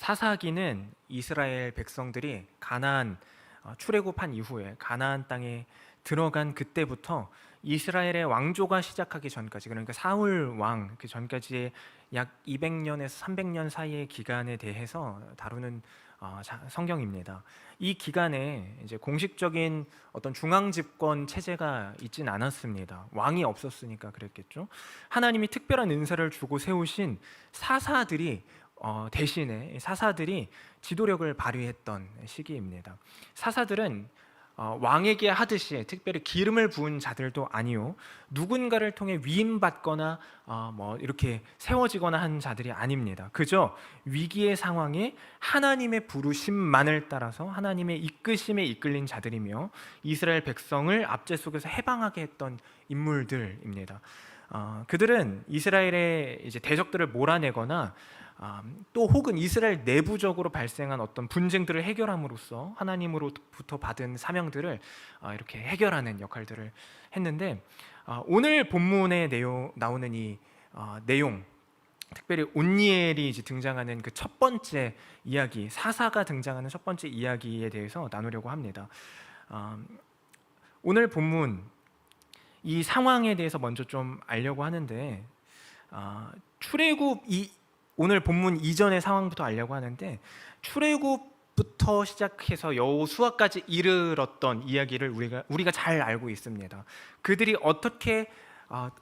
사사기는 이스라엘 백성들이 가나안 출애굽한 이후에 가나안 땅에 들어간 그때부터 이스라엘의 왕조가 시작하기 전까지, 그러니까 사울 왕 그 전까지의 약 200년에서 300년 사이의 기간에 대해서 다루는 성경입니다. 이 기간에 이제 공식적인 어떤 중앙 집권 체제가 있진 않았습니다. 왕이 없었으니까 그랬겠죠. 하나님이 특별한 은사를 주고 세우신 사사들이 대신에 사사들이 지도력을 발휘했던 시기입니다. 사사들은 왕에게 하듯이 특별히 기름을 부은 자들도 아니요, 누군가를 통해 위임받거나 이렇게 세워지거나 한 자들이 아닙니다. 그저 위기의 상황에 하나님의 부르심만을 따라서 하나님의 이끄심에 이끌린 자들이며 이스라엘 백성을 압제 속에서 해방하게 했던 인물들입니다. 그들은 이스라엘의 이제 대적들을 몰아내거나 또 혹은 이스라엘 내부적으로 발생한 어떤 분쟁들을 해결함으로써 하나님으로부터 받은 사명들을 이렇게 해결하는 역할들을 했는데, 오늘 본문에 나오는 이 내용, 특별히 온니엘이 이제 등장하는 그 첫 번째 이야기, 사사가 등장하는 첫 번째 이야기에 대해서 나누려고 합니다. 오늘 본문 이 상황에 대해서 먼저 좀 알려고 하는데, 출애굽 오늘 본문 이전의 상황부터 알려고 하는데, 출애굽부터 시작해서 여호수아까지 이르렀던 이야기를 우리가 잘 알고 있습니다. 그들이 어떻게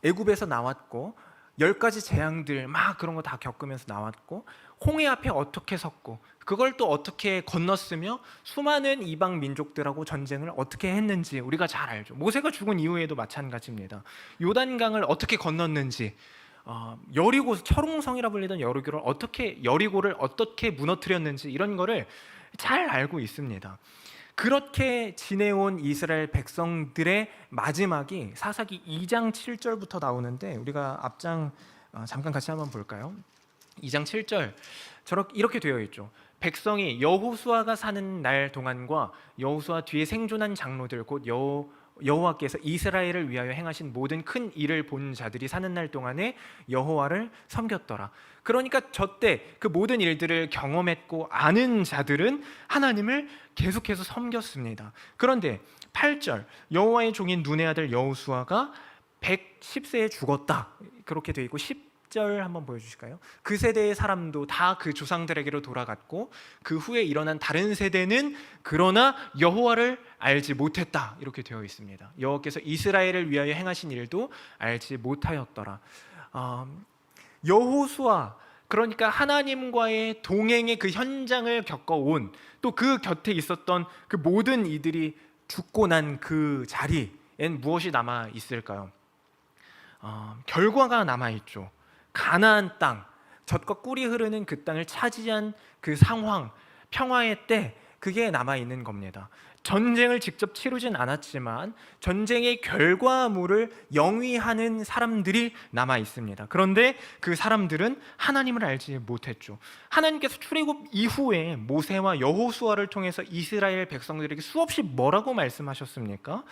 애굽에서 나왔고 10가지 재앙들 막 그런 거 다 겪으면서 나왔고, 홍해 앞에 어떻게 섰고 그걸 또 어떻게 건넜으며 수많은 이방 민족들하고 전쟁을 어떻게 했는지 우리가 잘 알죠. 모세가 죽은 이후에도 마찬가지입니다. 요단강을 어떻게 건넜는지, 여리고, 철옹성이라 불리던 여리고를 어떻게 무너뜨렸는지, 이런 거를 잘 알고 있습니다. 그렇게 지내온 이스라엘 백성들의 마지막이 사사기 2장 7절부터 나오는데, 우리가 앞장 잠깐 같이 한번 볼까요? 2장 7절 이렇게 되어 있죠. 백성이 여호수아가 사는 날 동안과 여호수아 뒤에 생존한 장로들 곧 여호와께서 이스라엘을 위하여 행하신 모든 큰 일을 본 자들이 사는 날 동안에 여호와를 섬겼더라. 그러니까 저때 그 모든 일들을 경험했고 아는 자들은 하나님을 계속해서 섬겼습니다. 그런데 8절, 여호와의 종인 눈의 아들 여호수아가 110세에 죽었다, 그렇게 되어 있고, 10절 한번 보여주실까요? 그 세대의 사람도 다 그 조상들에게로 돌아갔고 그 후에 일어난 다른 세대는 그러나 여호와를 알지 못했다, 이렇게 되어 있습니다. 여호와께서 이스라엘을 위하여 행하신 일도 알지 못하였더라. 여호수아, 그러니까 하나님과의 동행의 그 현장을 겪어온, 또 그 곁에 있었던 그 모든 이들이 죽고 난 그 자리엔 무엇이 남아 있을까요? 결과가 남아 있죠. 가나안 땅, 젖과 꿀이 흐르는 그 땅을 차지한 그 상황, 평화의 때, 그게 남아 있는 겁니다. 전쟁을 직접 치르진 않았지만 전쟁의 결과물을 영위하는 사람들이 남아 있습니다. 그런데 그 사람들은 하나님을 알지 못했죠. 하나님께서 출애굽 이후에 모세와 여호수아를 통해서 이스라엘 백성들에게 수없이 뭐라고 말씀하셨습니까?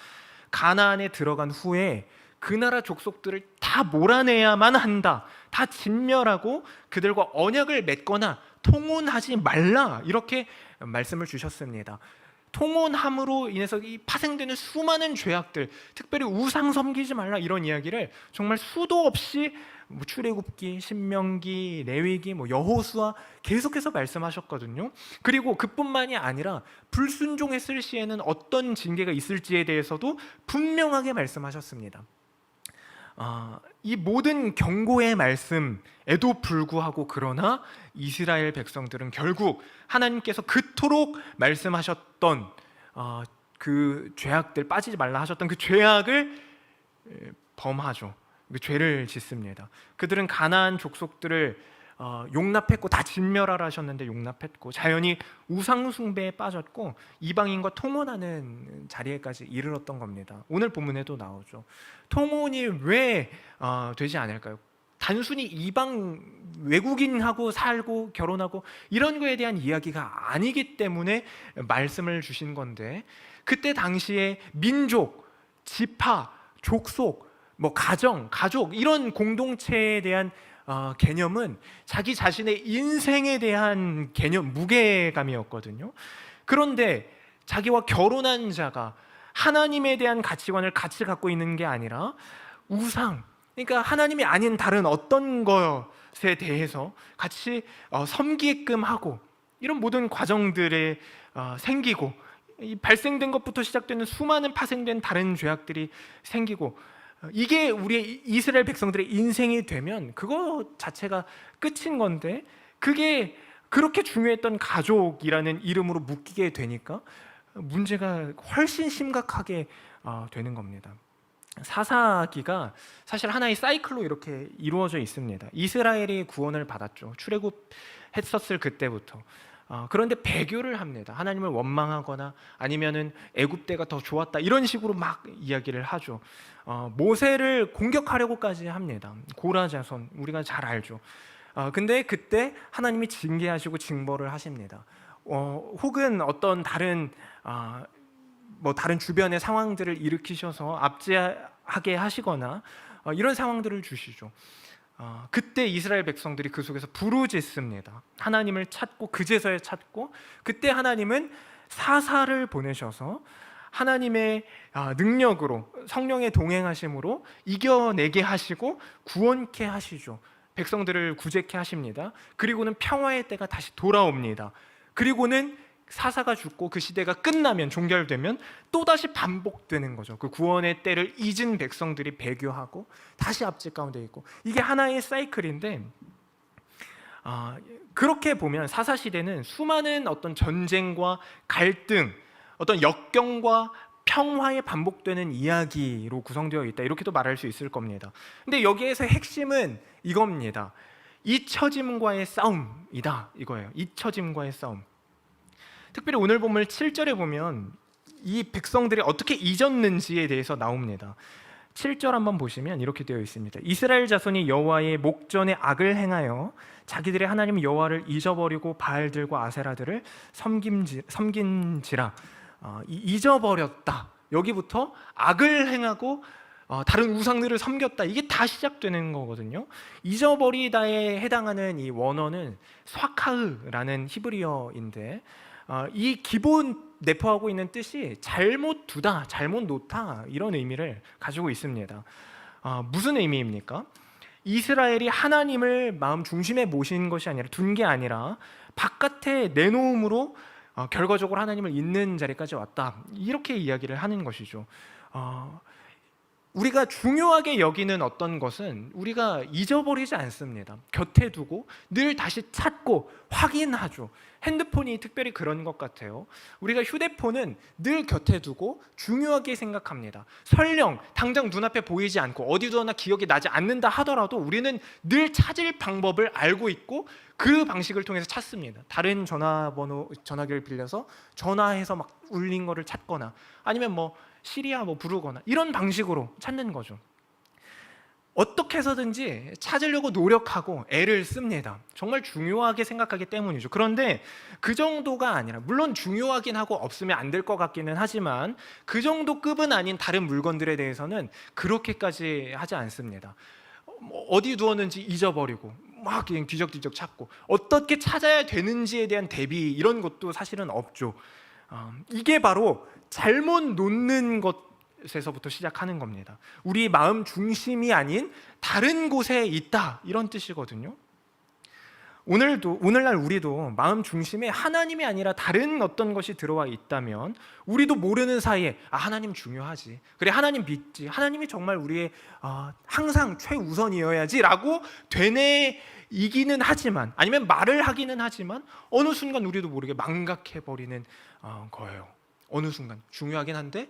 가나안에 들어간 후에 그 나라 족속들을 다 몰아내야만 한다, 다 진멸하고 그들과 언약을 맺거나 통혼하지 말라, 이렇게 말씀을 주셨습니다. 통혼함으로 인해서 이 파생되는 수많은 죄악들, 특별히 우상 섬기지 말라, 이런 이야기를 정말 수도 없이 출애굽기, 신명기, 레위기, 여호수아 계속해서 말씀하셨거든요. 그리고 그뿐만이 아니라 불순종했을 시에는 어떤 징계가 있을지에 대해서도 분명하게 말씀하셨습니다. 이 모든 경고의 말씀에도 불구하고, 그러나 이스라엘 백성들은 결국 하나님께서 그토록 말씀하셨던 그 죄악들, 빠지지 말라 하셨던 그 죄악을 범하죠. 그 죄를 짓습니다. 그들은 가나안 족속들을 용납했고 다 진멸하라 하셨는데 용납했고, 자연히 우상 숭배에 빠졌고 이방인과 통혼하는 자리에까지 이르렀던 겁니다. 오늘 본문에도 나오죠. 통혼이 왜 되지 않을까요? 단순히 이방 외국인하고 살고 결혼하고 이런 거에 대한 이야기가 아니기 때문에 말씀을 주신 건데, 그때 당시에 민족, 지파, 족속, 가정, 가족, 이런 공동체에 대한 개념은 자기 자신의 인생에 대한 개념, 무게감이었거든요. 그런데 자기와 결혼한 자가 하나님에 대한 가치관을 같이 갖고 있는 게 아니라 우상, 그러니까 하나님이 아닌 다른 어떤 것에 대해서 같이 섬기게끔 하고, 이런 모든 과정들에 생기고, 이 발생된 것부터 시작되는 수많은 파생된 다른 죄악들이 생기고, 이게 우리의 이스라엘 백성들의 인생이 되면 그거 자체가 끝인 건데, 그게 그렇게 중요했던 가족이라는 이름으로 묶이게 되니까 문제가 훨씬 심각하게 되는 겁니다. 사사기가 사실 하나의 사이클로 이렇게 이루어져 있습니다. 이스라엘이 구원을 받았죠. 출애굽했었을 그때부터. 그런데 배교를 합니다. 하나님을 원망하거나 아니면은 애굽때가 더 좋았다 이런 식으로 막 이야기를 하죠. 모세를 공격하려고까지 합니다. 고라 자손, 우리가 잘 알죠. 근데 그때 하나님이 징계하시고 징벌을 하십니다. 혹은 어떤 다른 다른 주변의 상황들을 일으키셔서 압제하게 하시거나 이런 상황들을 주시죠. 그때 이스라엘 백성들이 그 속에서 부르짖습니다. 하나님을 찾고 그제서야 찾고, 그때 하나님은 사사를 보내셔서 하나님의 능력으로, 성령의 동행하심으로 이겨내게 하시고 구원케 하시죠. 백성들을 구제케 하십니다. 그리고는 평화의 때가 다시 돌아옵니다. 그리고는 사사가 죽고 그 시대가 끝나면, 종결되면 또다시 반복되는 거죠. 그 구원의 때를 잊은 백성들이 배교하고 다시 압제 가운데 있고, 이게 하나의 사이클인데, 그렇게 보면 사사시대는 수많은 어떤 전쟁과 갈등, 어떤 역경과 평화에 반복되는 이야기로 구성되어 있다, 이렇게도 말할 수 있을 겁니다. 근데 여기에서 핵심은 이겁니다. 잊혀짐과의 싸움이다, 이거예요. 잊혀짐과의 싸움. 특별히 오늘 본문 7절에 보면 이 백성들이 어떻게 잊었는지에 대해서 나옵니다. 7절 한번 보시면 이렇게 되어 있습니다. 이스라엘 자손이 여호와의 목전에 악을 행하여 자기들의 하나님 여호와를 잊어버리고 바알들과 아세라들을 섬긴지라. 잊어버렸다, 여기부터 악을 행하고 다른 우상들을 섬겼다, 이게 다 시작되는 거거든요. 잊어버리다에 해당하는 이 원어는 스와카흐라는 히브리어인데, 이 기본 내포하고 있는 뜻이 잘못 두다, 잘못 놓다, 이런 의미를 가지고 있습니다. 무슨 의미입니까? 이스라엘이 하나님을 마음 중심에 모신 것이 아니라, 둔 게 아니라 바깥에 내놓음으로 결과적으로 하나님을 잊는 자리까지 왔다, 이렇게 이야기를 하는 것이죠. 우리가 중요하게 여기는 어떤 것은 우리가 잊어버리지 않습니다. 곁에 두고 늘 다시 찾고 확인하죠. 핸드폰이 특별히 그런 것 같아요. 우리가 휴대폰은 늘 곁에 두고 중요하게 생각합니다. 설령 당장 눈앞에 보이지 않고 어디 두거나 기억이 나지 않는다 하더라도 우리는 늘 찾을 방법을 알고 있고 그 방식을 통해서 찾습니다. 다른 전화기를 빌려서 전화해서 막 울린 거를 찾거나, 아니면 시리아 부르거나, 이런 방식으로 찾는 거죠. 어떻게 해서든지 찾으려고 노력하고 애를 씁니다. 정말 중요하게 생각하기 때문이죠. 그런데 그 정도가 아니라, 물론 중요하긴 하고 없으면 안 될 것 같기는 하지만 그 정도 급은 아닌 다른 물건들에 대해서는 그렇게까지 하지 않습니다. 어디 두었는지 잊어버리고 막 그냥 뒤적뒤적 찾고, 어떻게 찾아야 되는지에 대한 대비, 이런 것도 사실은 없죠. 이게 바로 잘못 놓는 것에서부터 시작하는 겁니다. 우리 마음 중심이 아닌 다른 곳에 있다, 이런 뜻이거든요. 오늘날 우리도 마음 중심에 하나님이 아니라 다른 어떤 것이 들어와 있다면, 우리도 모르는 사이에 하나님 중요하지, 그래 하나님 믿지, 하나님이 정말 우리의 항상 최우선이어야지 라고 되뇌이기는 하지만, 아니면 말을 하기는 하지만, 어느 순간 우리도 모르게 망각해버리는 거예요. 어느 순간 중요하긴 한데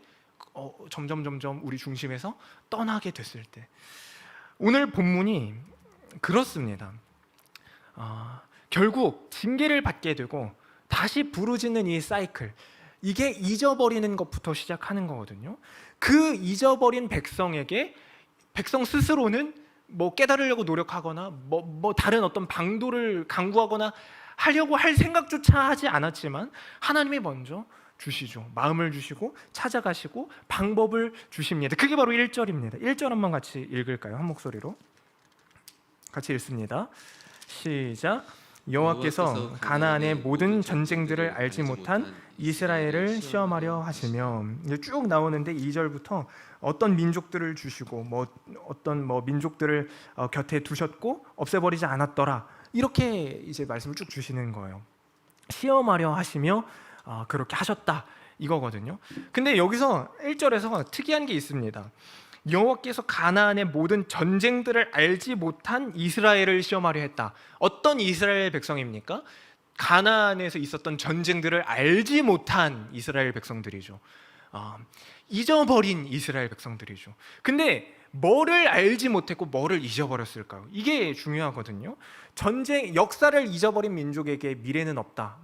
점점 우리 중심에서 떠나게 됐을 때. 오늘 본문이 그렇습니다. 결국 징계를 받게 되고 다시 부르짖는 이 사이클, 이게 잊어버리는 것부터 시작하는 거거든요. 그 잊어버린 백성에게 백성 스스로는 깨달으려고 노력하거나 다른 어떤 방도를 강구하거나 하려고 할 생각조차 하지 않았지만, 하나님이 먼저 주시죠. 마음을 주시고 찾아가시고 방법을 주십니다. 그게 바로 1절입니다. 1절 한번 같이 읽을까요? 한 목소리로. 같이 읽습니다. 시작. 여호와께서 가나안의 모든 전쟁들을 알지 못한 이스라엘을 시험하려 하시며, 이제 쭉 나오는데 2절부터 어떤 민족들을 주시고 어떤 민족들을 곁에 두셨고 없애버리지 않았더라, 이렇게 이제 말씀을 쭉 주시는 거예요. 시험하려 하시며 그렇게 하셨다, 이거거든요. 근데 여기서 1절에서 특이한 게 있습니다. 여호와께서 가나안의 모든 전쟁들을 알지 못한 이스라엘을 시험하려 했다. 어떤 이스라엘 백성입니까? 가나안에서 있었던 전쟁들을 알지 못한 이스라엘 백성들이죠. 잊어버린 이스라엘 백성들이죠. 근데 뭐를 알지 못했고 뭐를 잊어버렸을까요? 이게 중요하거든요. 전쟁 역사를 잊어버린 민족에게 미래는 없다,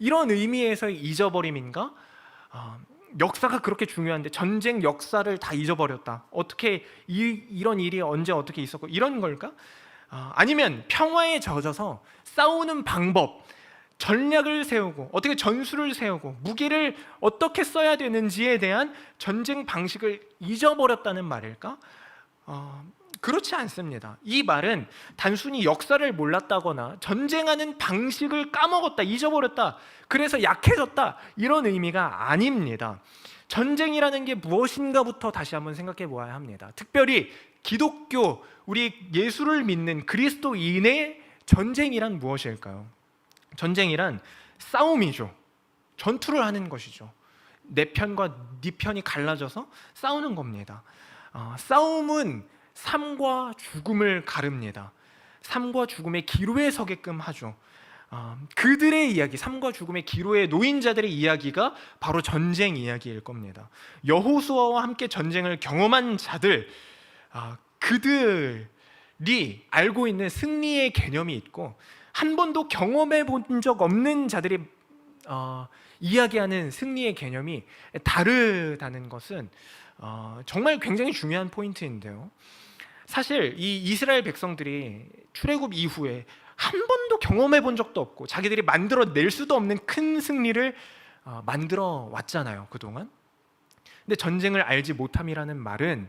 이런 의미에서의 잊어버림인가? 역사가 그렇게 중요한데 전쟁 역사를 다 잊어버렸다. 어떻게 이런 일이 언제 어떻게 있었고 이런 걸까? 아니면 평화에 젖어서 싸우는 방법, 전략을 세우고 어떻게 전술을 세우고 무기를 어떻게 써야 되는지에 대한 전쟁 방식을 잊어버렸다는 말일까? 그렇지 않습니다. 이 말은 단순히 역사를 몰랐다거나 전쟁하는 방식을 까먹었다, 잊어버렸다, 그래서 약해졌다, 이런 의미가 아닙니다. 전쟁이라는 게 무엇인가부터 다시 한번 생각해 보아야 합니다. 특별히 기독교, 우리 예수를 믿는 그리스도인의 전쟁이란 무엇일까요? 전쟁이란 싸움이죠. 전투를 하는 것이죠. 내 편과 네 편이 갈라져서 싸우는 겁니다. 싸움은 삶과 죽음을 가릅니다. 삶과 죽음의 기로에 서게끔 하죠. 그들의 이야기, 삶과 죽음의 기로에 놓인 자들의 이야기가 바로 전쟁 이야기일 겁니다. 여호수아와 함께 전쟁을 경험한 자들, 그들이 알고 있는 승리의 개념이 있고 한 번도 경험해 본 적 없는 자들이 이야기하는 승리의 개념이 다르다는 것은 정말 굉장히 중요한 포인트인데요. 사실 이 이스라엘 백성들이 출애굽 이후에 한 번도 경험해 본 적도 없고 자기들이 만들어낼 수도 없는 큰 승리를 만들어 왔잖아요, 그동안. 근데 전쟁을 알지 못함이라는 말은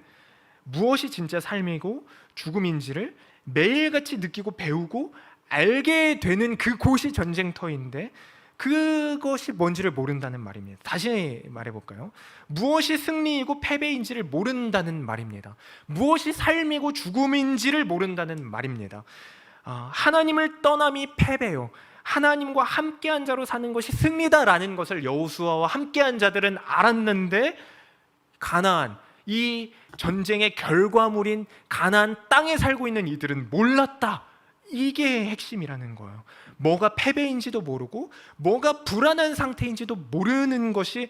무엇이 진짜 삶이고 죽음인지를 매일같이 느끼고 배우고 알게 되는 그곳이 전쟁터인데 그것이 뭔지를 모른다는 말입니다. 다시 말해볼까요? 무엇이 승리이고 패배인지를 모른다는 말입니다. 무엇이 삶이고 죽음인지를 모른다는 말입니다. 하나님을 떠남이 패배요, 하나님과 함께한 자로 사는 것이 승리다라는 것을 여호수아와 함께한 자들은 알았는데 가나안, 이 전쟁의 결과물인 가나안 땅에 살고 있는 이들은 몰랐다. 이게 핵심이라는 거예요. 뭐가 패배인지도 모르고 뭐가 불안한 상태인지도 모르는 것이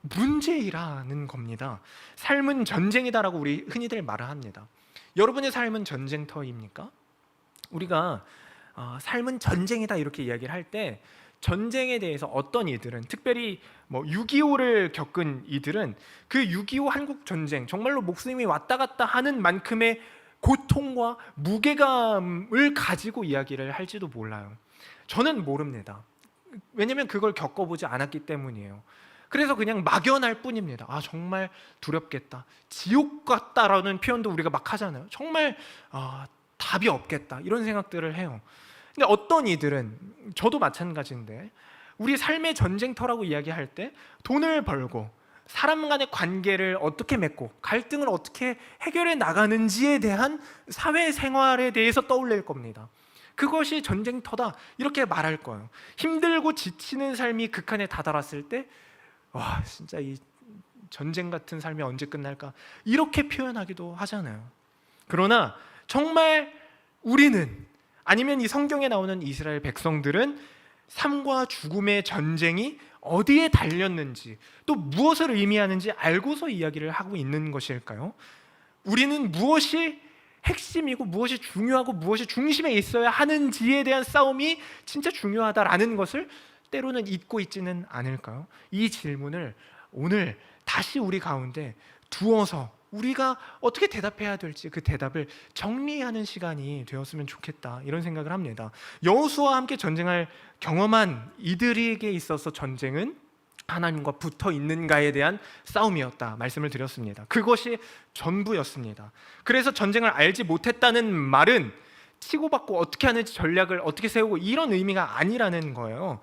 문제이라는 겁니다. 삶은 전쟁이다라고 우리 흔히들 말을 합니다. 여러분의 삶은 전쟁터입니까? 우리가 삶은 전쟁이다 이렇게 이야기를 할 때 전쟁에 대해서 어떤 이들은, 특별히 6.25를 겪은 이들은 그 6.25 한국 전쟁 정말로 목숨이 왔다 갔다 하는 만큼의 고통과 무게감을 가지고 이야기를 할지도 몰라요. 저는 모릅니다. 왜냐하면 그걸 겪어보지 않았기 때문이에요. 그래서 그냥 막연할 뿐입니다. 정말 두렵겠다, 지옥 같다라는 표현도 우리가 막 하잖아요. 정말 답이 없겠다, 이런 생각들을 해요. 근데 어떤 이들은, 저도 마찬가지인데, 우리 삶의 전쟁터라고 이야기할 때 돈을 벌고 사람 간의 관계를 어떻게 맺고 갈등을 어떻게 해결해 나가는지에 대한 사회생활에 대해서 떠올릴 겁니다. 그것이 전쟁터다 이렇게 말할 거예요. 힘들고 지치는 삶이 극한에 다다랐을 때 진짜 이 전쟁 같은 삶이 언제 끝날까 이렇게 표현하기도 하잖아요. 그러나 정말 우리는, 아니면 이 성경에 나오는 이스라엘 백성들은 삶과 죽음의 전쟁이 어디에 달렸는지 또 무엇을 의미하는지 알고서 이야기를 하고 있는 것일까요? 우리는 무엇이 핵심이고 무엇이 중요하고 무엇이 중심에 있어야 하는지에 대한 싸움이 진짜 중요하다라는 것을 때로는 잊고 있지는 않을까요? 이 질문을 오늘 다시 우리 가운데 두어서 우리가 어떻게 대답해야 될지 그 대답을 정리하는 시간이 되었으면 좋겠다, 이런 생각을 합니다. 여호수아와 함께 전쟁을 경험한 이들에게 있어서 전쟁은 하나님과 붙어 있는가에 대한 싸움이었다 말씀을 드렸습니다. 그것이 전부였습니다. 그래서 전쟁을 알지 못했다는 말은 치고받고 어떻게 하는지 전략을 어떻게 세우고 이런 의미가 아니라는 거예요.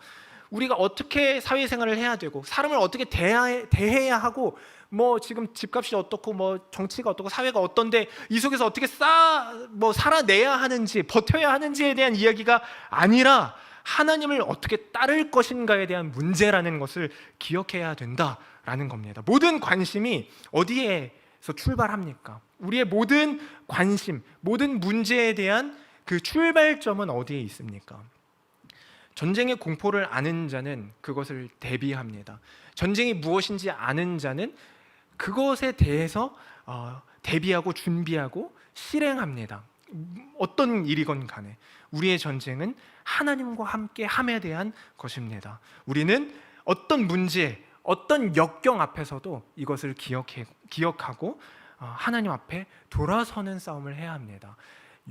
우리가 어떻게 사회생활을 해야 되고 사람을 어떻게 대해야 하고 뭐 지금 집값이 어떻고 뭐 정치가 어떻고 사회가 어떤데 이 속에서 어떻게 살아내야 하는지 버텨야 하는지에 대한 이야기가 아니라 하나님을 어떻게 따를 것인가에 대한 문제라는 것을 기억해야 된다라는 겁니다. 모든 관심이 어디에서 출발합니까? 우리의 모든 관심, 모든 문제에 대한 그 출발점은 어디에 있습니까? 전쟁의 공포를 아는 자는 그것을 대비합니다. 전쟁이 무엇인지 아는 자는 그것에 대해서 대비하고 준비하고 실행합니다. 어떤 일이건 간에 우리의 전쟁은 하나님과 함께 함에 대한 것입니다. 우리는 어떤 문제, 어떤 역경 앞에서도 이것을 기억하고 하나님 앞에 돌아서는 싸움을 해야 합니다.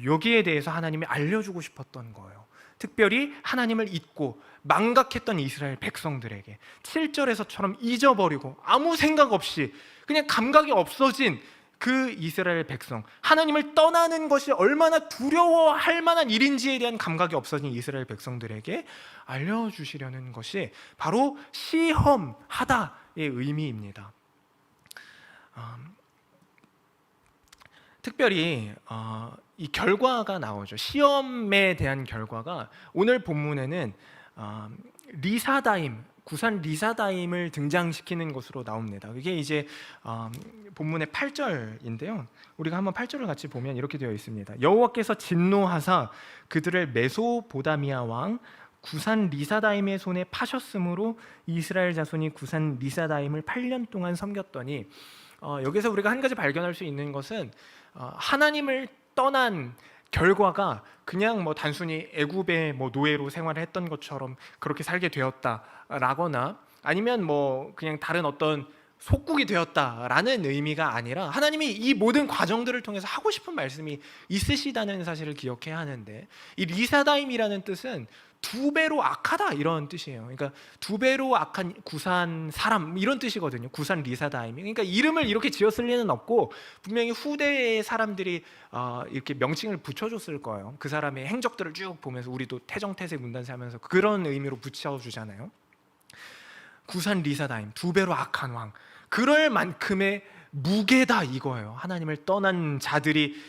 여기에 대해서 하나님이 알려주고 싶었던 거예요. 특별히 하나님을 잊고 망각했던 이스라엘 백성들에게 7절에서처럼 잊어버리고 아무 생각 없이 그냥 감각이 없어진 그 이스라엘 백성, 하나님을 떠나는 것이 얼마나 두려워할 만한 일인지에 대한 감각이 없어진 이스라엘 백성들에게 알려주시려는 것이 바로 시험하다의 의미입니다. 특별히 이 결과가 나오죠. 시험에 대한 결과가 오늘 본문에는 리사다임, 구산 리사다임을 등장시키는 것으로 나옵니다. 이게 이제 본문의 8절인데요. 우리가 한번 8절을 같이 보면 이렇게 되어 있습니다. 여호와께서 진노하사 그들을 메소보다미아 왕 구산 리사다임의 손에 파셨으므로 이스라엘 자손이 구산 리사다임을 8년 동안 섬겼더니 여기서 우리가 한 가지 발견할 수 있는 것은 하나님을 떠난 결과가 그냥 뭐 단순히 애굽의 뭐 노예로 생활을 했던 것처럼 그렇게 살게 되었다라거나 아니면 뭐 그냥 다른 어떤 속국이 되었다라는 의미가 아니라 하나님이 이 모든 과정들을 통해서 하고 싶은 말씀이 있으시다는 사실을 기억해야 하는데, 이 리사다임이라는 뜻은 두 배로 악하다 이런 뜻이에요. 그러니까 두 배로 악한 구산 사람 이런 뜻이거든요. 구산 리사다임이. 그러니까 이름을 이렇게 지었을 리는 없고 분명히 후대의 사람들이 이렇게 명칭을 붙여줬을 거예요. 그 사람의 행적들을 쭉 보면서 우리도 태정태세 문단세하면서 그런 의미로 붙여주잖아요. 구산 리사다임, 두 배로 악한 왕. 그럴 만큼의 무게다 이거예요. 하나님을 떠난 자들이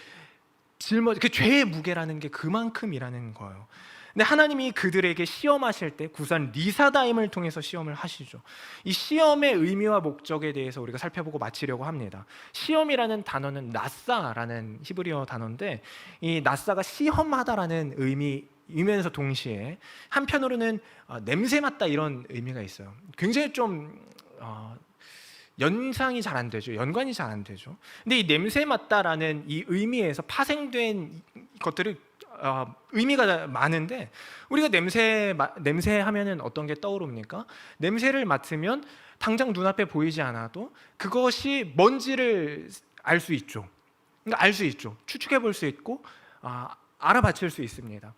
그 죄의 무게라는 게 그만큼이라는 거예요. 근데 하나님이 그들에게 시험하실 때 구산 리사다임을 통해서 시험을 하시죠. 이 시험의 의미와 목적에 대해서 우리가 살펴보고 마치려고 합니다. 시험이라는 단어는 나사라는 히브리어 단어인데, 이 나사가 시험하다라는 의미이면서 동시에 한편으로는 냄새 맡다 이런 의미가 있어요. 굉장히 좀 연상이 잘 안 되죠. 연관이 잘 안 되죠. 근데 이 냄새 맡다라는 이 의미에서 파생된 것들이 의미가 많은데, 우리가 냄새 하면은 어떤 게 떠오릅니까? 냄새를 맡으면 당장 눈앞에 보이지 않아도 그것이 뭔지를 알 수 있죠. 그러니까 알 수 있죠. 추측해 볼 수 있고 알아맞힐 수 있습니다.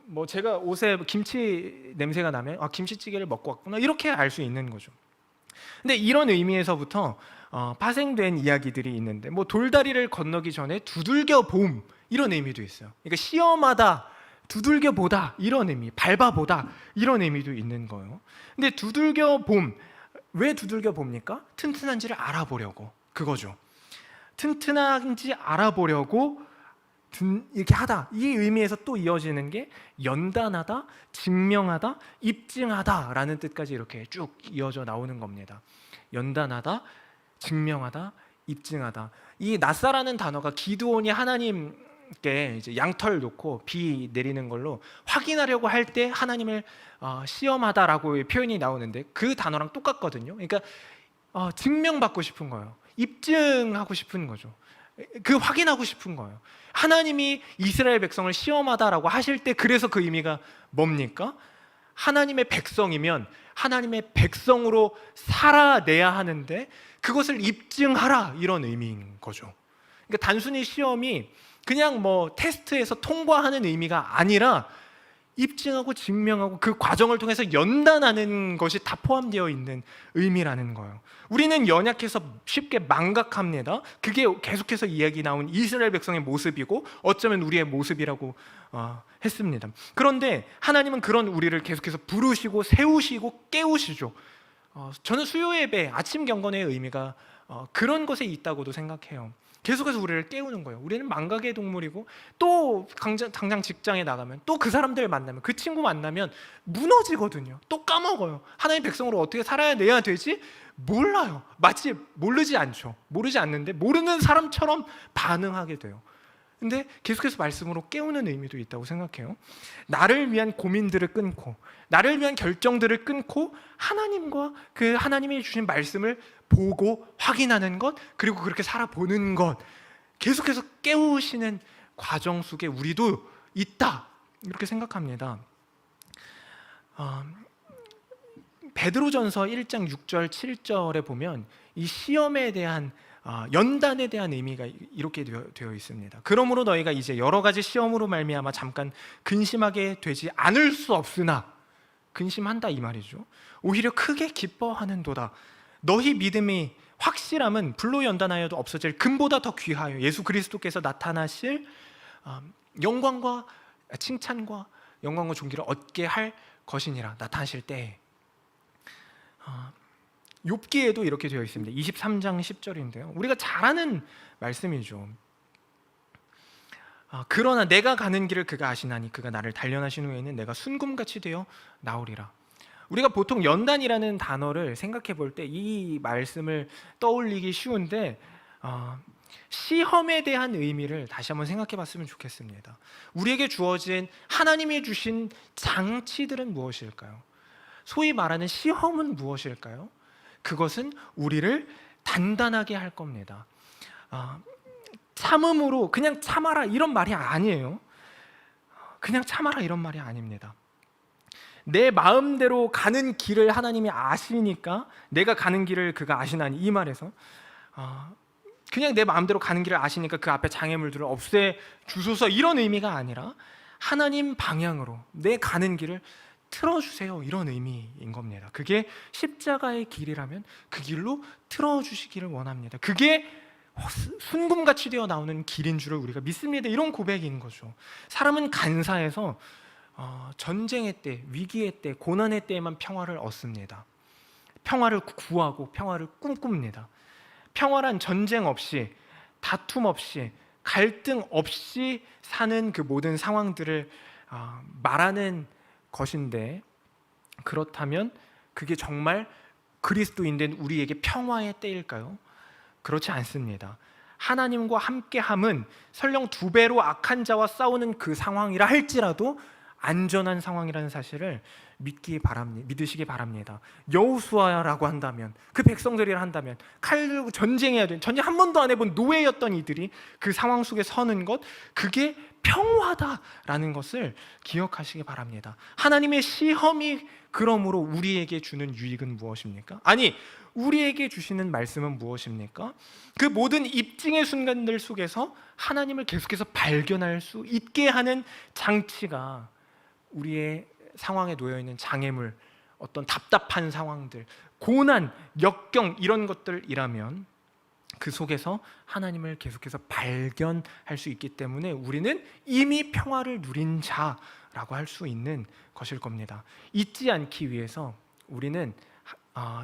뭐 제가 옷에 김치 냄새가 나면 김치찌개를 먹고 왔구나 이렇게 알 수 있는 거죠. 근데 이런 의미에서부터 파생된 이야기들이 있는데, 뭐 돌다리를 건너기 전에 두들겨 봄 이런 의미도 있어요. 그러니까 시험하다, 두들겨 보다 이런 의미, 밟아보다 이런 의미도 있는 거예요. 근데 두들겨 봄, 왜 두들겨 봅니까? 튼튼한지를 알아보려고, 그거죠. 튼튼한지 알아보려고 이렇게 하다, 이 의미에서 또 이어지는 게 연단하다, 증명하다, 입증하다라는 뜻까지 이렇게 쭉 이어져 나오는 겁니다. 연단하다, 증명하다, 입증하다. 이 나사라는 단어가 기드온이 하나님께 이제 양털 놓고 비 내리는 걸로 확인하려고 할 때 하나님을 시험하다라고 표현이 나오는데, 그 단어랑 똑같거든요. 그러니까 증명받고 싶은 거예요. 입증하고 싶은 거죠. 그 확인하고 싶은 거예요. 하나님이 이스라엘 백성을 시험하다라고 하실 때 그래서 그 의미가 뭡니까? 하나님의 백성이면 하나님의 백성으로 살아내야 하는데 그것을 입증하라 이런 의미인 거죠. 그러니까 단순히 시험이 그냥 뭐 테스트에서 통과하는 의미가 아니라 입증하고 증명하고 그 과정을 통해서 연단하는 것이 다 포함되어 있는 의미라는 거예요. 우리는 연약해서 쉽게 망각합니다. 그게 계속해서 이야기 나온 이스라엘 백성의 모습이고 어쩌면 우리의 모습이라고 했습니다. 그런데 하나님은 그런 우리를 계속해서 부르시고 세우시고 깨우시죠. 저는 수요 예배, 아침 경건의 의미가 그런 것에 있다고도 생각해요. 계속해서 우리를 깨우는 거예요. 우리는 망각의 동물이고 또 당장 직장에 나가면 또 그 사람들 만나면 그 친구 만나면 무너지거든요. 또 까먹어요. 하나님의 백성으로 어떻게 살아야 내야 되지? 몰라요. 마치 모르지 않는데 모르는 사람처럼 반응하게 돼요. 근데 계속해서 말씀으로 깨우는 의미도 있다고 생각해요. 나를 위한 고민들을 끊고 나를 위한 결정들을 끊고 하나님과 그 하나님이 주신 말씀을 보고 확인하는 것, 그리고 그렇게 살아보는 것, 계속해서 깨우시는 과정 속에 우리도 있다, 이렇게 생각합니다. 베드로전서 1장 6절 7절에 보면 이 시험에 대한 연단에 대한 의미가 이렇게 되어 있습니다. 그러므로 너희가 이제 여러 가지 시험으로 말미암아 잠깐 근심하게 되지 않을 수 없으나, 근심한다 이 말이죠. 오히려 크게 기뻐하는도다. 너희 믿음이 확실함은 불로 연단하여도 없어질 금보다 더 귀하여 예수 그리스도께서 나타나실 영광과 칭찬과 영광과 존귀를 얻게 할 것이니라. 나타나실 때. 욥기에도 이렇게 되어 있습니다. 23장 10절인데요. 우리가 잘 아는 말씀이죠. 그러나 내가 가는 길을 그가 아시나니 그가 나를 단련하신 후에는 내가 순금같이 되어 나오리라. 우리가 보통 연단이라는 단어를 생각해 볼 때 이 말씀을 떠올리기 쉬운데 시험에 대한 의미를 다시 한번 생각해 봤으면 좋겠습니다. 우리에게 주어진 하나님이 주신 장치들은 무엇일까요? 소위 말하는 시험은 무엇일까요? 그것은 우리를 단단하게 할 겁니다. 참음으로 그냥 참아라 이런 말이 아니에요. 그냥 참아라 이런 말이 아닙니다. 내 마음대로 가는 길을 하나님이 아시니까 내가 가는 길을 그가 아시나니, 이 말에서 그냥 내 마음대로 가는 길을 아시니까 그 앞에 장애물들을 없애 주소서 이런 의미가 아니라 하나님 방향으로 내 가는 길을 틀어주세요 이런 의미인 겁니다. 그게 십자가의 길이라면 그 길로 틀어주시기를 원합니다. 그게 순금같이 되어 나오는 길인 줄을 우리가 믿습니다. 이런 고백인 거죠. 사람은 간사해서 전쟁의 때, 위기의 때, 고난의 때에만 평화를 얻습니다. 평화를 구하고 평화를 꿈꿉니다. 평화란 전쟁 없이, 다툼 없이, 갈등 없이 사는 그 모든 상황들을 말하는 것인데, 그렇다면 그게 정말 그리스도인된 우리에게 평화의 때일까요? 그렇지 않습니다. 하나님과 함께함은 설령 2배로 악한 자와 싸우는 그 상황이라 할지라도 안전한 상황이라는 사실을 믿으시기 바랍니다. 여호수아라고 한다면, 그 백성들이라 한다면, 칼 들고 전쟁해야 되는, 전쟁 한 번도 안 해본 노예였던 이들이 그 상황 속에 서는 것, 그게 평화다라는 것을 기억하시기 바랍니다. 하나님의 시험이 그러므로 우리에게 주는 유익은 무엇입니까? 아니, 우리에게 주시는 말씀은 무엇입니까? 그 모든 입증의 순간들 속에서 하나님을 계속해서 발견할 수 있게 하는 장치가 우리의 상황에 놓여있는 장애물, 어떤 답답한 상황들, 고난, 역경 이런 것들이라면 그 속에서 하나님을 계속해서 발견할 수 있기 때문에 우리는 이미 평화를 누린 자라고 할 수 있는 것일 겁니다. 잊지 않기 위해서 우리는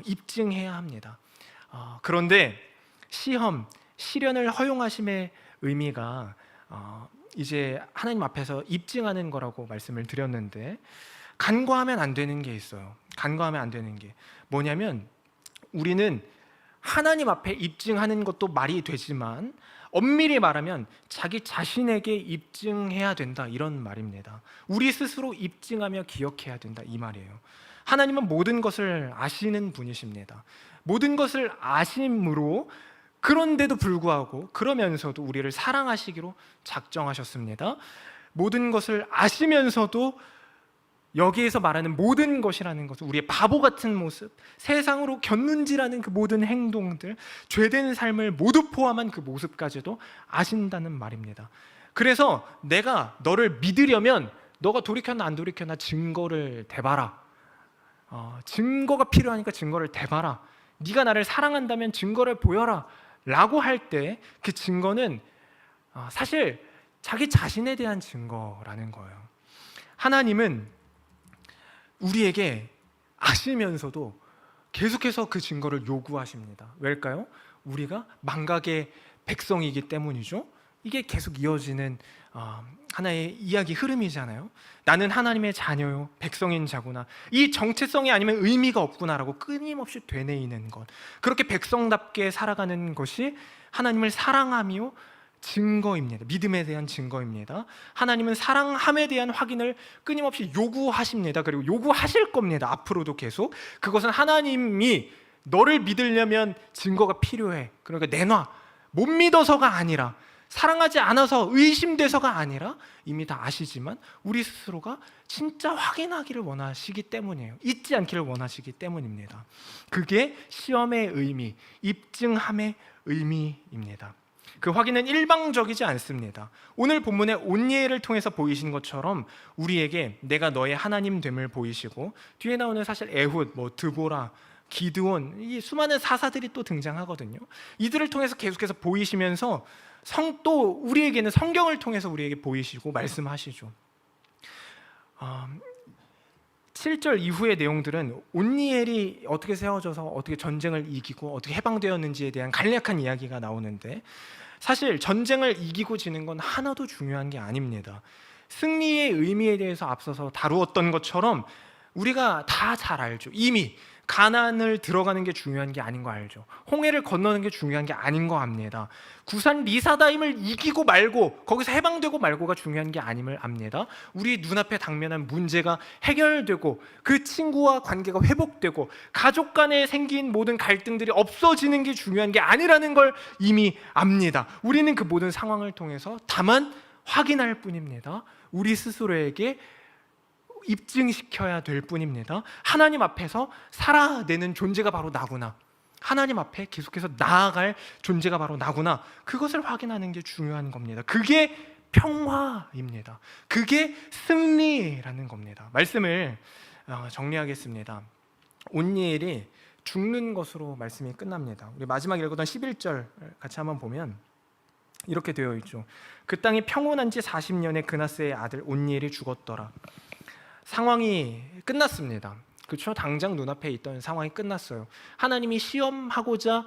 입증해야 합니다. 그런데 시련을 허용하심의 의미가 이제 하나님 앞에서 입증하는 거라고 말씀을 드렸는데, 간과하면 안 되는 게 있어요. 간과하면 안 되는 게 뭐냐면, 우리는 하나님 앞에 입증하는 것도 말이 되지만 엄밀히 말하면 자기 자신에게 입증해야 된다 이런 말입니다. 우리 스스로 입증하며 기억해야 된다 이 말이에요. 하나님은 모든 것을 아시는 분이십니다. 모든 것을 아심으로, 그런데도 불구하고 그러면서도 우리를 사랑하시기로 작정하셨습니다. 모든 것을 아시면서도 여기에서 말하는 모든 것이라는 것은 우리의 바보 같은 모습, 세상으로 곁눈질하는 그 모든 행동들, 죄된 삶을 모두 포함한 그 모습까지도 아신다는 말입니다. 그래서 내가 너를 믿으려면 너가 돌이켰나 안 돌이켰나 증거를 대봐라. 증거가 필요하니까 증거를 대봐라. 네가 나를 사랑한다면 증거를 보여라 라고 할 때 그 증거는 사실 자기 자신에 대한 증거라는 거예요. 하나님은 우리에게 아시면서도 계속해서 그 증거를 요구하십니다. 왜일까요? 우리가 망각의 백성이기 때문이죠. 이게 계속 이어지는 하나의 이야기 흐름이잖아요. 나는 하나님의 자녀요, 백성인 자구나. 이 정체성이 아니면 의미가 없구나라고 끊임없이 되뇌이는 것. 그렇게 백성답게 살아가는 것이 하나님을 사랑하며 증거입니다. 믿음에 대한 증거입니다. 하나님은 사랑함에 대한 확인을 끊임없이 요구하십니다. 그리고 요구하실 겁니다. 앞으로도 계속. 그것은 하나님이 너를 믿으려면 증거가 필요해. 그러니까 내놔. 못 믿어서가 아니라, 사랑하지 않아서 의심돼서가 아니라 이미 다 아시지만 우리 스스로가 진짜 확인하기를 원하시기 때문이에요. 잊지 않기를 원하시기 때문입니다. 그게 시험의 의미, 입증함의 의미입니다. 그 확인은 일방적이지 않습니다. 오늘 본문의 온니엘을 통해서 보이신 것처럼 우리에게 내가 너의 하나님 됨을 보이시고, 뒤에 나오는 사실 에훗, 드보라, 기드온, 이 수많은 사사들이 또 등장하거든요. 이들을 통해서 계속해서 보이시면서 또 우리에게는 성경을 통해서 우리에게 보이시고 말씀하시죠. 7절 이후의 내용들은 온니엘이 어떻게 세워져서 어떻게 전쟁을 이기고 어떻게 해방되었는지에 대한 간략한 이야기가 나오는데, 사실 전쟁을 이기고 지는 건 하나도 중요한 게 아닙니다. 승리의 의미에 대해서 앞서서 다루었던 것처럼 우리가 다 잘 알죠. 이미 가나안을 들어가는 게 중요한 게 아닌 거 알죠. 홍해를 건너는 게 중요한 게 아닌 거 압니다. 구산 리사다임을 이기고 말고 거기서 해방되고 말고가 중요한 게 아님을 압니다. 우리 눈앞에 당면한 문제가 해결되고 그 친구와 관계가 회복되고 가족 간에 생긴 모든 갈등들이 없어지는 게 중요한 게 아니라는 걸 이미 압니다. 우리는 그 모든 상황을 통해서 다만 확인할 뿐입니다. 우리 스스로에게 입증시켜야 될 뿐입니다. 하나님 앞에서 살아내는 존재가 바로 나구나, 하나님 앞에 계속해서 나아갈 존재가 바로 나구나, 그것을 확인하는 게 중요한 겁니다. 그게 평화입니다. 그게 승리라는 겁니다. 말씀을 정리하겠습니다. 온니엘이 죽는 것으로 말씀이 끝납니다. 우리 마지막 읽었던 11절 같이 한번 보면 이렇게 되어 있죠. 그 땅이 평온한 지 40년의 그나스의 아들 온니엘이 죽었더라. 상황이 끝났습니다. 그렇죠? 당장 눈앞에 있던 상황이 끝났어요. 하나님이 시험하고자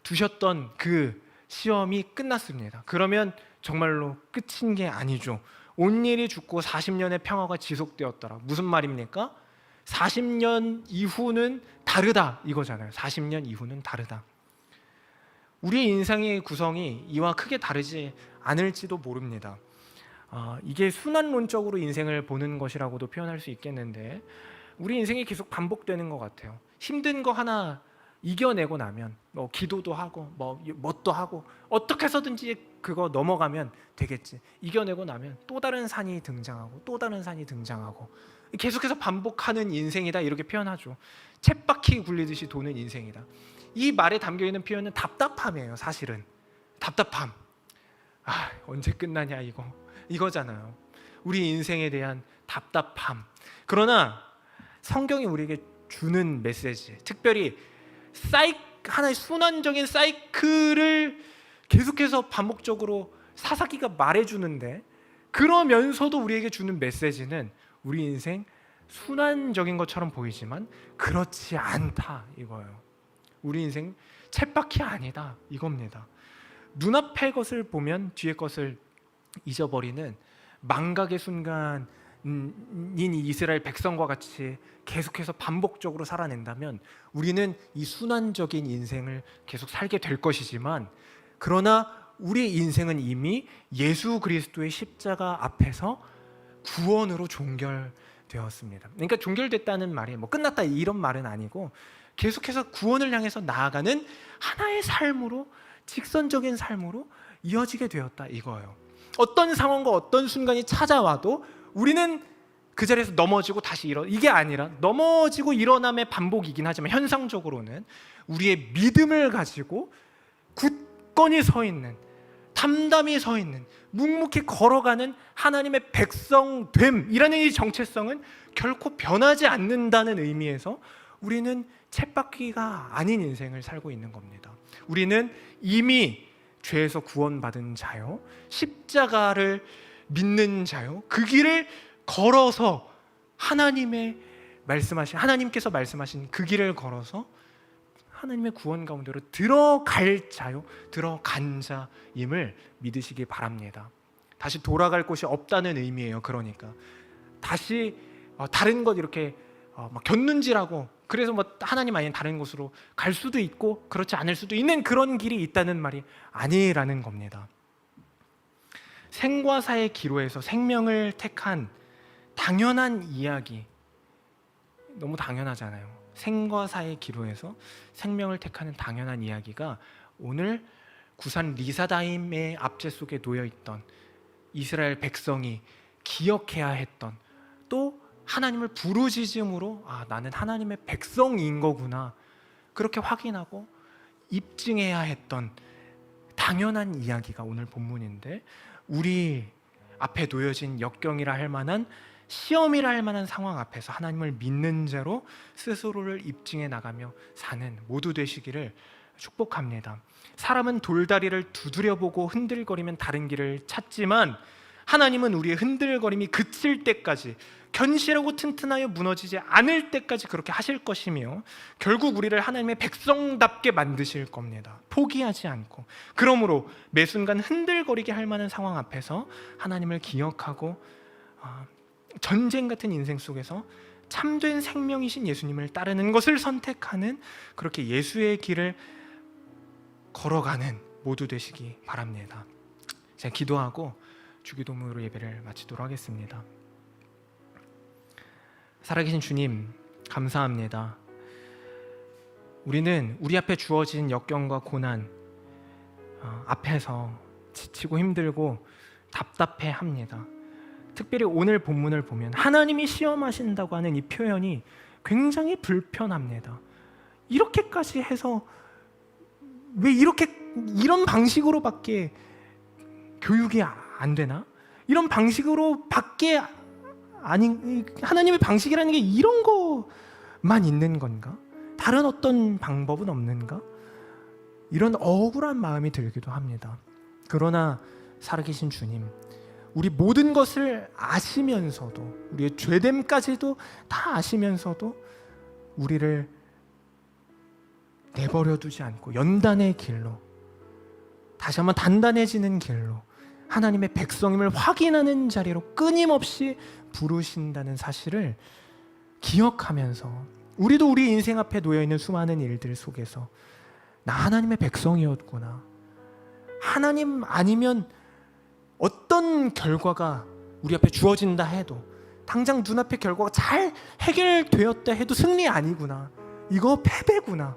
두셨던 그 시험이 끝났습니다. 그러면 정말로 끝인 게 아니죠. 온니엘이 죽고 40년의 평화가 지속되었더라. 무슨 말입니까? 40년 이후는 다르다 이거잖아요. 40년 이후는 다르다. 우리의 인생의 구성이 이와 크게 다르지 않을지도 모릅니다. 이게 순환론적으로 인생을 보는 것이라고도 표현할 수 있겠는데, 우리 인생이 계속 반복되는 것 같아요. 힘든 거 하나 이겨내고 나면 기도도 하고 뭣도 하고 어떻게 해서든지 그거 넘어가면 되겠지. 이겨내고 나면 또 다른 산이 등장하고 또 다른 산이 등장하고 계속해서 반복하는 인생이다 이렇게 표현하죠. 쳇바퀴 굴리듯이 도는 인생이다. 이 말에 담겨있는 표현은 답답함이에요. 사실은 답답함. 언제 끝나냐 이거잖아요. 우리 인생에 대한 답답함. 그러나 성경이 우리에게 주는 메시지, 특별히 하나의 순환적인 사이클을 계속해서 반복적으로 사사기가 말해주는데, 그러면서도 우리에게 주는 메시지는 우리 인생 순환적인 것처럼 보이지만 그렇지 않다 이거예요. 우리 인생 쳇바퀴 아니다 이겁니다. 눈앞의 것을 보면 뒤의 것을 잊어버리는 망각의 순간인 이 이스라엘 백성과 같이 계속해서 반복적으로 살아낸다면 우리는 이 순환적인 인생을 계속 살게 될 것이지만, 그러나 우리 인생은 이미 예수 그리스도의 십자가 앞에서 구원으로 종결되었습니다. 그러니까 종결됐다는 말이 끝났다 이런 말은 아니고, 계속해서 구원을 향해서 나아가는 하나의 삶으로, 직선적인 삶으로 이어지게 되었다 이거예요. 어떤 상황과 어떤 순간이 찾아와도 우리는 그 자리에서 넘어지고 다시 이게 아니라, 넘어지고 일어남의 반복이긴 하지만 현상적으로는 우리의 믿음을 가지고 굳건히 서 있는, 담담히 서 있는, 묵묵히 걸어가는 하나님의 백성됨이라는 이 정체성은 결코 변하지 않는다는 의미에서 우리는 쳇바퀴가 아닌 인생을 살고 있는 겁니다. 우리는 이미 죄에서 구원받은 자요, 십자가를 믿는 자요, 그 길을 걸어서 하나님께서 말씀하신 그 길을 걸어서 하나님의 구원 가운데로 들어갈 자요, 들어간 자임을 믿으시기 바랍니다. 다시 돌아갈 곳이 없다는 의미예요. 그러니까 다시 다른 것 이렇게 막 곁눈질하고 그래서 뭐 하나님 아닌 다른 곳으로 갈 수도 있고 그렇지 않을 수도 있는 그런 길이 있다는 말이 아니라는 겁니다. 생과 사의 기로에서 생명을 택한 당연한 이야기, 너무 당연하잖아요. 생과 사의 기로에서 생명을 택하는 당연한 이야기가 오늘 구산 리사다임의 압제 속에 놓여있던 이스라엘 백성이 기억해야 했던, 또 하나님을 부르짖음으로 나는 하나님의 백성인 거구나 그렇게 확인하고 입증해야 했던 당연한 이야기가 오늘 본문인데, 우리 앞에 놓여진 역경이라 할 만한, 시험이라 할 만한 상황 앞에서 하나님을 믿는 자로 스스로를 입증해 나가며 사는 모두 되시기를 축복합니다. 사람은 돌다리를 두드려보고 흔들거리면 다른 길을 찾지만 하나님은 우리의 흔들거림이 그칠 때까지, 견실하고 튼튼하여 무너지지 않을 때까지 그렇게 하실 것이며 결국 우리를 하나님의 백성답게 만드실 겁니다. 포기하지 않고. 그러므로 매 순간 흔들거리게 할 만한 상황 앞에서 하나님을 기억하고 전쟁 같은 인생 속에서 참된 생명이신 예수님을 따르는 것을 선택하는, 그렇게 예수의 길을 걸어가는 모두 되시기 바랍니다. 제가 기도하고 주기도문으로 예배를 마치도록 하겠습니다. 살아계신 주님, 감사합니다. 우리는 우리 앞에 주어진 역경과 고난 앞에서 지치고 힘들고 답답해합니다. 특별히 오늘 본문을 보면 하나님이 시험하신다고 하는 이 표현이 굉장히 불편합니다. 이렇게까지 해서 왜 이런 방식으로밖에 교육이 안 되나? 이런 방식으로밖에 하나님의 방식이라는 게 이런 것만 있는 건가? 다른 어떤 방법은 없는가? 이런 억울한 마음이 들기도 합니다. 그러나 살아계신 주님, 우리 모든 것을 아시면서도, 우리의 죄됨까지도 다 아시면서도 우리를 내버려 두지 않고 연단의 길로, 다시 한번 단단해지는 길로, 하나님의 백성임을 확인하는 자리로 끊임없이 부르신다는 사실을 기억하면서 우리도 우리 인생 앞에 놓여있는 수많은 일들 속에서 나 하나님의 백성이었구나, 하나님 아니면 어떤 결과가 우리 앞에 주어진다 해도, 당장 눈앞의 결과가 잘 해결되었다 해도 승리 아니구나, 이거 패배구나,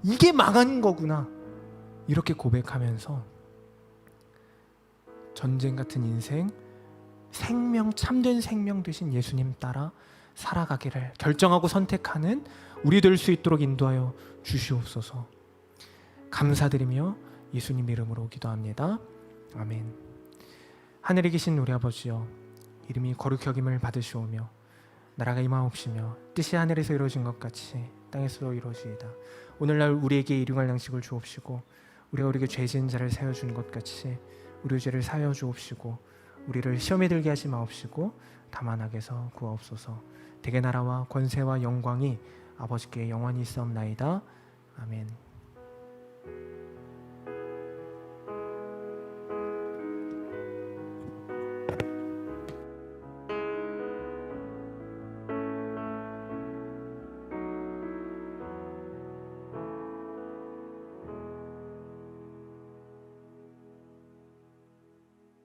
이게 망한 거구나, 이렇게 고백하면서 전쟁 같은 인생, 참된 생명 되신 예수님 따라 살아가기를 결정하고 선택하는 우리 될 수 있도록 인도하여 주시옵소서. 감사드리며 예수님 이름으로 기도합니다. 아멘. 하늘에 계신 우리 아버지여, 이름이 거룩히 여김을 받으시오며 나라가 임하옵시며 뜻이 하늘에서 이루어진 것 같이 땅에서도 이루어지이다. 오늘날 우리에게 일용할 양식을 주옵시고 우리가 우리에게 죄 지은 자를 사하여 주는 것 같이 우리의 죄를 사하여 주옵시고 우리를 시험에 들게 하지 마옵시고 다만 악에서 구하옵소서. 대개 나라와 권세와 영광이 아버지께 영원히 있사옵나이다. 아멘.